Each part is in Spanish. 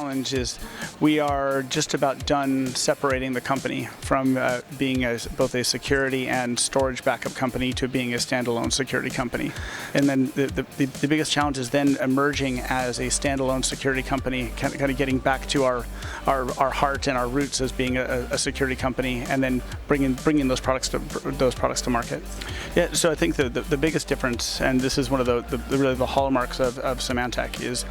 challenge is we are just about done separating the company from being both a security and storage backup company to being a standalone security company. And then the biggest challenge is then emerging as a standalone security company, kind of getting back to our heart and our roots as being a security company, and then bringing those products to market. Yeah, so I think the biggest difference, and this is one of the hallmarks of Symantec, is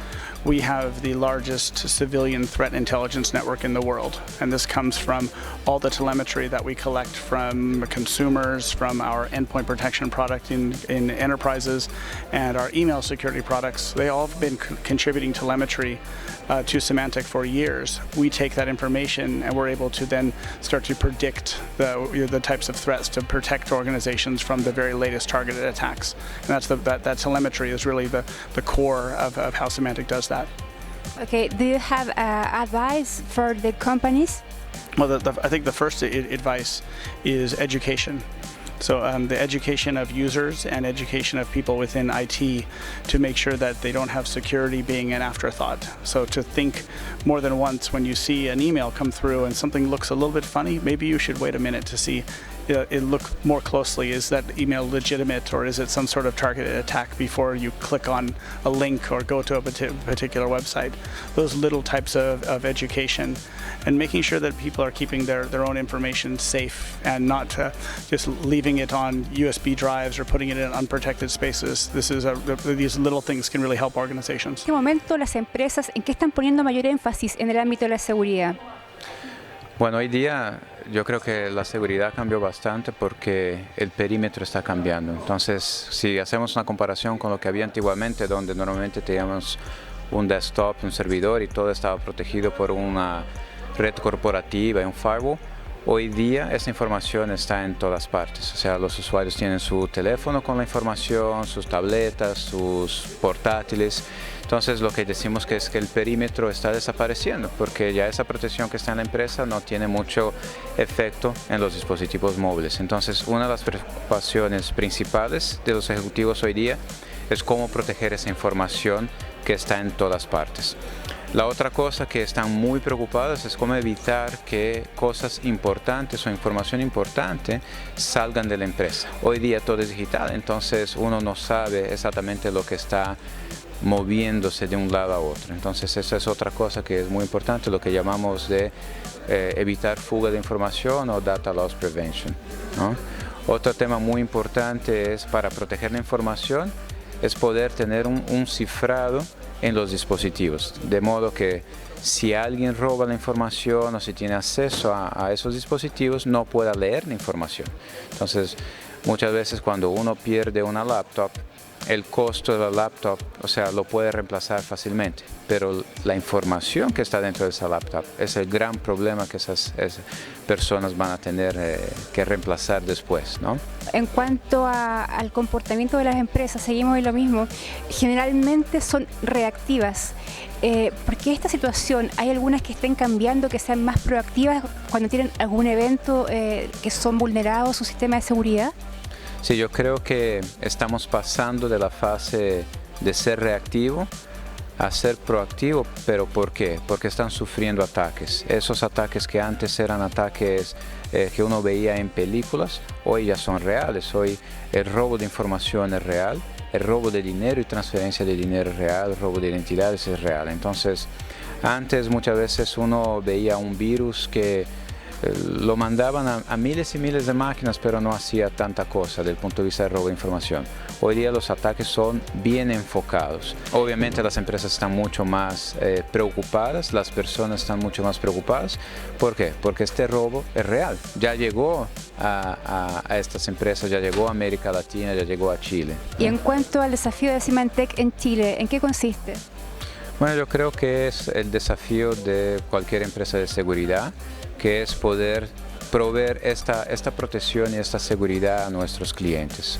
we have the largest civilian threat intelligence network in the world, and this comes from all the telemetry that we collect from consumers, from our endpoint protection product in enterprises, and our email security products. They all have been contributing telemetry to Symantec for years. We take that information and we're able to then start to predict the types of threats to protect organizations from the very latest targeted attacks. And that telemetry is really the core of how Symantec does that. Okay, do you have advice for the companies? Well, I think the first advice is education. So the education of users and education of people within IT to make sure that they don't have security being an afterthought. So to think more than once when you see an email come through and something looks a little bit funny, maybe you should wait a minute to see it look more closely. Is that email legitimate, or is it some sort of targeted attack before you click on a link or go to a particular website? Those little types of education, and making sure that people are keeping their own information safe and not just leaving it on USB drives or putting it in unprotected spaces. These little things can really help organizations. En este momento, las empresas, ¿en qué están poniendo mayor énfasis en el ámbito de la seguridad? Bueno, hoy día yo creo que la seguridad cambió bastante porque el perímetro está cambiando. Entonces, si hacemos una comparación con lo que había antiguamente, donde normalmente teníamos un desktop, un servidor y todo estaba protegido por una red corporativa y un firewall, hoy día esa información está en todas partes. O sea, los usuarios tienen su teléfono con la información, sus tabletas, sus portátiles. Entonces lo que decimos que es que el perímetro está desapareciendo, porque ya esa protección que está en la empresa no tiene mucho efecto en los dispositivos móviles. Entonces una de las preocupaciones principales de los ejecutivos hoy día es cómo proteger esa información que está en todas partes. La otra cosa que están muy preocupados es cómo evitar que cosas importantes o información importante salgan de la empresa. Hoy día todo es digital, entonces uno no sabe exactamente lo que está moviéndose de un lado a otro. Entonces esa es otra cosa que es muy importante, lo que llamamos de evitar fuga de información o data loss prevention, ¿no? Otro tema muy importante es, para proteger la información, es poder tener un cifrado en los dispositivos, de modo que si alguien roba la información o si tiene acceso a esos dispositivos, no pueda leer la información. Entonces, muchas veces cuando uno pierde una laptop, el costo de la laptop, o sea, lo puede reemplazar fácilmente, pero la información que está dentro de esa laptop es el gran problema que esas personas van a tener que reemplazar después, ¿no? En cuanto al comportamiento de las empresas, seguimos en lo mismo. Generalmente son reactivas. ¿Por qué esta situación? ¿Hay algunas que estén cambiando, que sean más proactivas cuando tienen algún evento que son vulnerados su sistema de seguridad? Sí, yo creo que estamos pasando de la fase de ser reactivo a ser proactivo, pero ¿por qué? Porque están sufriendo ataques. Esos ataques que antes eran ataques que uno veía en películas, hoy ya son reales. Hoy el robo de información es real, el robo de dinero y transferencia de dinero es real, el robo de identidades es real. Entonces, antes muchas veces uno veía un virus que lo mandaban a miles y miles de máquinas, pero no hacía tanta cosa desde el punto de vista del robo de información. Hoy día los ataques son bien enfocados. Obviamente las empresas están mucho más preocupadas, las personas están mucho más preocupadas. ¿Por qué? Porque este robo es real. Ya llegó a estas empresas, ya llegó a América Latina, ya llegó a Chile. Y en cuanto al desafío de Symantec en Chile, ¿en qué consiste? Bueno, yo creo que es el desafío de cualquier empresa de seguridad, que es poder proveer esta protección y esta seguridad a nuestros clientes.